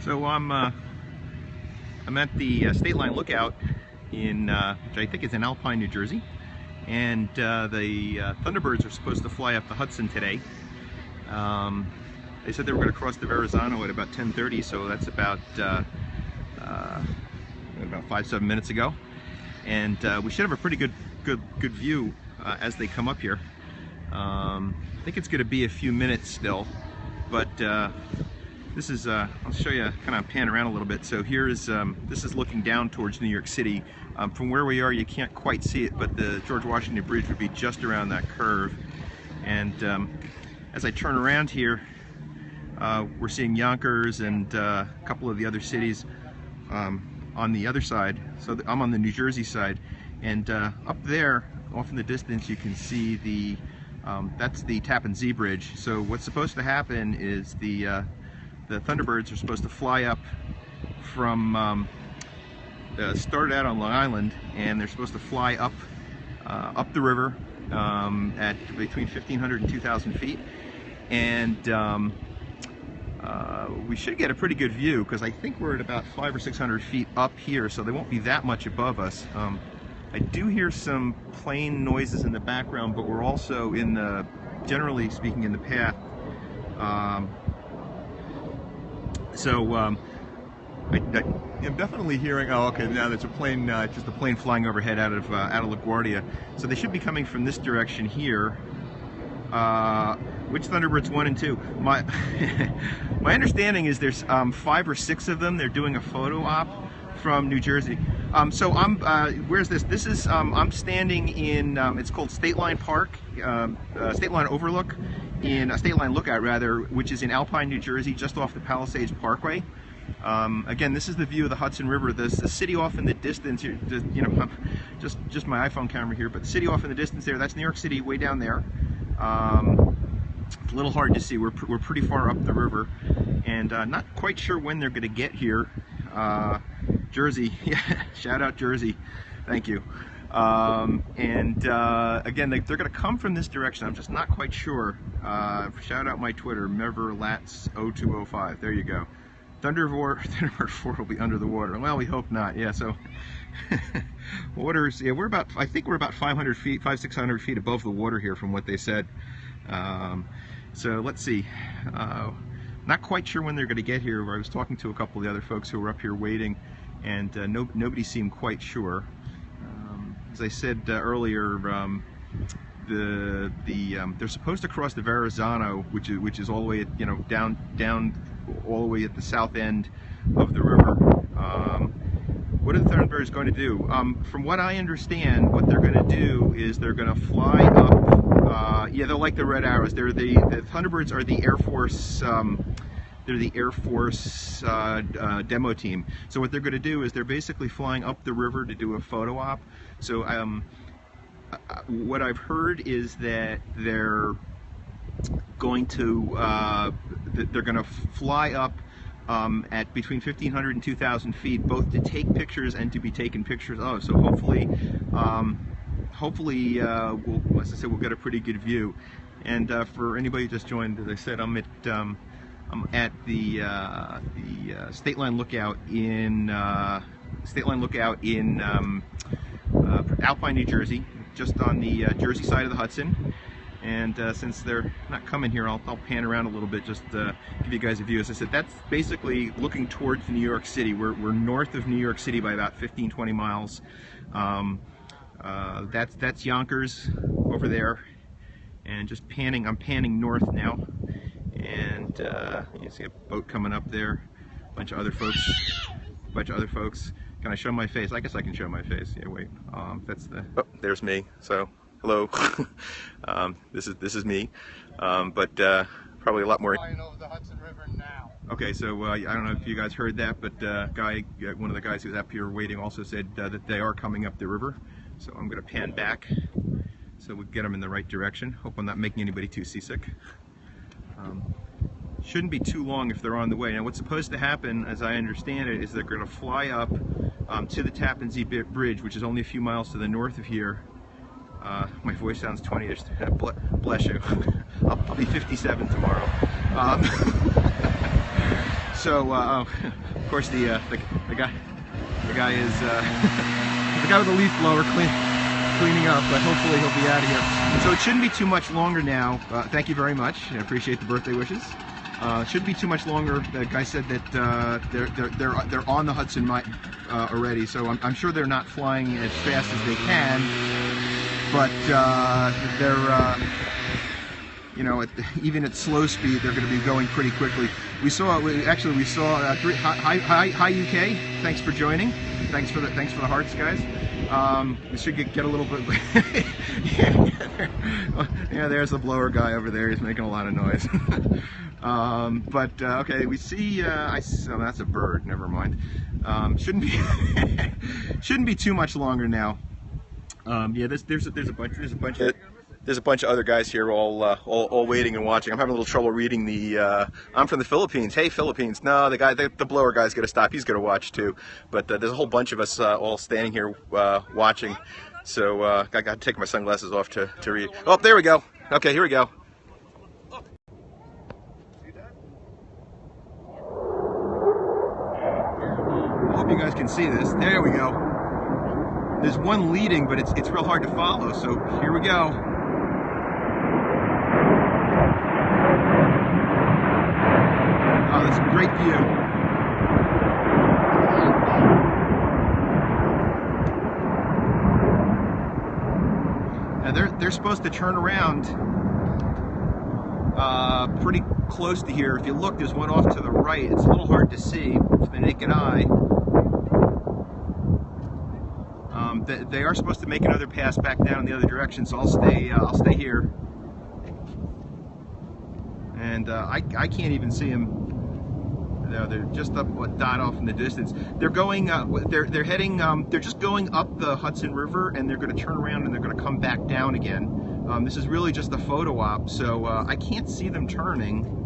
So I'm at the state line lookout in which I think is in Alpine, New Jersey, and the Thunderbirds are supposed to fly up the Hudson today. They said they were going to cross the Verrazano at about 10:30, so that's about 5-7 minutes ago, and we should have a pretty good view as they come up here. I think it's going to be a few minutes still, but this is I'll show you, kind of pan around a little bit. So here is this is looking down towards New York City. From where we are, you can't quite see it, but the George Washington Bridge would be just around that curve. And as I turn around here, we're seeing Yonkers and a couple of the other cities on the other side. So I'm on the New Jersey side, and up there, off in the distance, you can see the that's the Tappan Zee Bridge. So what's supposed to happen is the Thunderbirds are supposed to fly up from started out on Long Island, and they're supposed to fly up up the river at between 1,500 and 2,000 feet, and we should get a pretty good view, because I think we're at about 500 or 600 feet up here, so they won't be that much above us. I do hear some plane noises in the background, but we're also in the, generally speaking, in the path. I'm definitely hearing. Oh, okay. Now there's a plane, just a plane flying overhead out of LaGuardia. So they should be coming from this direction here. Which Thunderbirds 1 and 2? My my understanding is there's 5 or 6 of them. They're doing a photo op from New Jersey. So I'm. Where's this? This is. I'm standing in. It's called State Line Park, State Line Overlook, in State Line Lookout rather, which is in Alpine, New Jersey, just off the Palisades Parkway. Again, this is the view of the Hudson River. The city off in the distance here, just my iPhone camera here, but the city off in the distance there, that's New York City way down there. It's a little hard to see. We're pretty far up the river, and not quite sure when they're going to get here. Jersey, yeah, shout out Jersey, thank you. Again, they're going to come from this direction. I'm just not quite sure. Shout out my Twitter, Meverlats0205. There you go. Thunderbird 4 will be under the water. Well, we hope not. Yeah, so waters. Yeah, I think we're about 500 feet, 600 feet above the water here, from what they said. So let's see. Not quite sure when they're going to get here. I was talking to a couple of the other folks who were up here waiting, and nobody seemed quite sure. As I said earlier, they're supposed to cross the Verrazano, which is all the way at, down all the way at the south end of the river. What are the Thunderbirds going to do? From what I understand, what they're going to do is they're going to fly up. Yeah, they're like the Red Arrows. The Thunderbirds are the Air Force. They're the Air Force demo team. So what they're going to do is they're basically flying up the river to do a photo op. So what I've heard is that they're going to fly up at between 1,500 and 2,000 feet, both to take pictures and to be taken pictures of. So hopefully, we'll, as I said, we'll get a pretty good view. And for anybody who just joined, as I said, I'm at the State Line Lookout in Alpine, New Jersey, just on the Jersey side of the Hudson. And since they're not coming here, I'll pan around a little bit, just to give you guys a view. As I said, that's basically looking towards New York City. We're north of New York City by about 15-20 miles. That's Yonkers over there, and just panning. I'm panning north now, and you see a boat coming up there. A bunch of other folks. Can I show my face? I guess I can show my face. Yeah, wait. That's the. Oh, there's me. So. Hello, this is me, but probably a lot more. Flying over the Hudson River now. Okay, so I don't know if you guys heard that, but one of the guys who was up here waiting also said that they are coming up the river. So I'm going to pan back so we get them in the right direction. Hope I'm not making anybody too seasick. Shouldn't be too long if they're on the way. Now, what's supposed to happen, as I understand it, is they're going to fly up to the Tappan Zee Bridge, which is only a few miles to the north of here. My voice sounds 20-ish. Bless you. I'll be 57 tomorrow. So of course the guy is the guy with the leaf blower cleaning up, but hopefully he'll be out of here. So it shouldn't be too much longer now. Thank you very much. I appreciate the birthday wishes. Shouldn't be too much longer. The guy said that they're on the Hudson already, so I'm sure they're not flying as fast as they can, but they're you know, even at slow speed, they're going to be going pretty quickly. We saw hi UK. Thanks for joining. Thanks for the hearts, guys. We should get a little bit. Yeah, there's the blower guy over there. He's making a lot of noise. Okay, we see. Oh, that's a bird. Never mind. Shouldn't be too much longer now. Yeah, there's a bunch of other guys here all waiting and watching. I'm having a little trouble reading the. I'm from the Philippines. Hey, Philippines. No, the blower guy's gonna stop. He's gonna watch too. But there's a whole bunch of us all standing here watching. So I got to take my sunglasses off to read. Oh, there we go. Okay, here we go. I hope you guys can see this. There we go. There's one leading, but it's real hard to follow. So here we go. Oh, that's a great view. Now they're supposed to turn around pretty close to here. If you look, there's one off to the right. It's a little hard to see with the naked eye. They are supposed to make another pass back down in the other direction, so I'll stay here. And I can't even see them. No, they're just up a dot off in the distance. They're going. They're heading. They're just going up the Hudson River, and they're going to turn around and they're going to come back down again. This is really just a photo op, so I can't see them turning.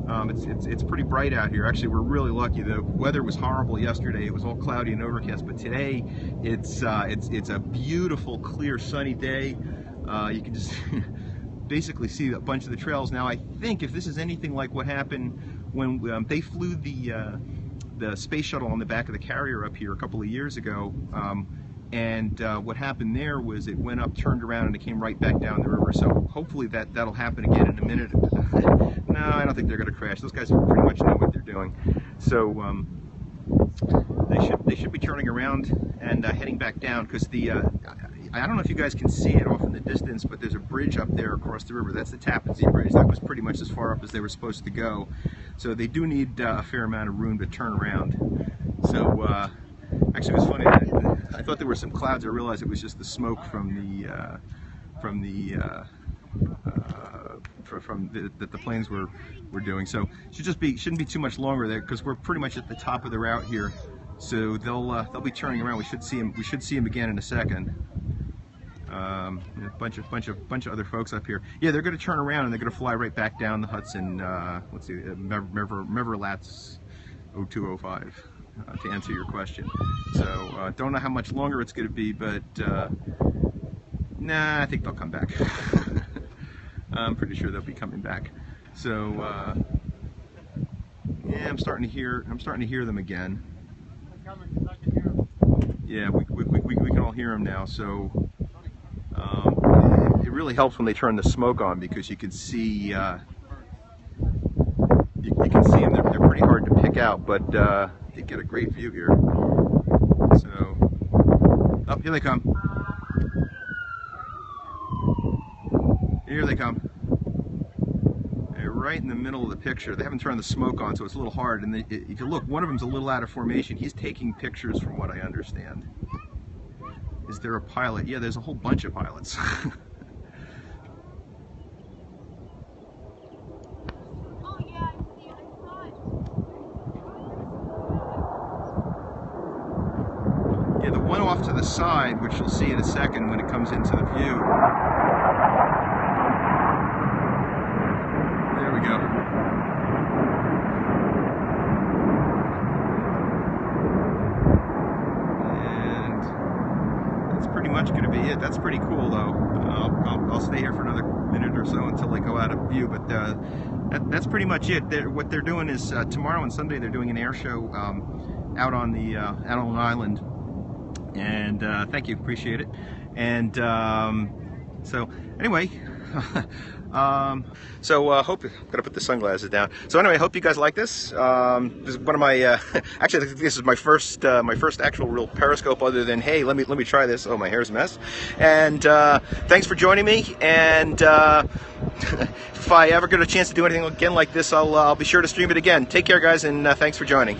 It's pretty bright out here. Actually, we're really lucky. The weather was horrible yesterday. It was all cloudy and overcast, but today it's a beautiful, clear, sunny day. You can just basically see a bunch of the trails. Now, I think if this is anything like what happened when they flew the space shuttle on the back of the carrier up here a couple of years ago, what happened there was it went up, turned around, and it came right back down the river. So hopefully that'll happen again in a minute. No, I don't think they're going to crash. Those guys pretty much know what they're doing. So they should be turning around and heading back down, because I don't know if you guys can see it off in the distance, but there's a bridge up there across the river. That's the Tappan Zee Bridge. That was pretty much as far up as they were supposed to go. So they do need a fair amount of room to turn around. So actually, it was funny. I thought there were some clouds. I realized it was just the smoke from that the planes were doing. So shouldn't be too much longer there, because we're pretty much at the top of the route here. So they'll be turning around. We should see them again in a second. A bunch of other folks up here. Yeah, they're going to turn around and they're going to fly right back down the Hudson. Let's see, Merverlatz 0205. To answer your question. So don't know how much longer it's going to be, but nah, I think they'll come back. I'm pretty sure they'll be coming back. So yeah, I'm starting to hear them again. Yeah, we can all hear them now. So it really helps when they turn the smoke on, because you can see you can see them. They're pretty hard to pick out, but you get a great view here. So, oh, here they come. Here they come. They're right in the middle of the picture. They haven't turned the smoke on, so it's a little hard. And if you look, one of them's a little out of formation. He's taking pictures, from what I understand. Is there a pilot? Yeah, there's a whole bunch of pilots. Yeah, the one off to the side, which you'll see in a second when it comes into the view. There we go. And that's pretty much going to be it. That's pretty cool, though. I'll stay here for another minute or so until they go out of view, but that's pretty much it. What they're doing is tomorrow and Sunday they're doing an air show out on the out on Long Island, and thank you, appreciate it. And so anyway. Hope I'm gonna put the sunglasses down. So anyway, I hope you guys like this. This is one of my actually this is my first actual real Periscope other than, hey, let me try this. Oh, my hair's a mess. And thanks for joining me. And if I ever get a chance to do anything again like this, I'll be sure to stream it again. Take care, guys, and thanks for joining.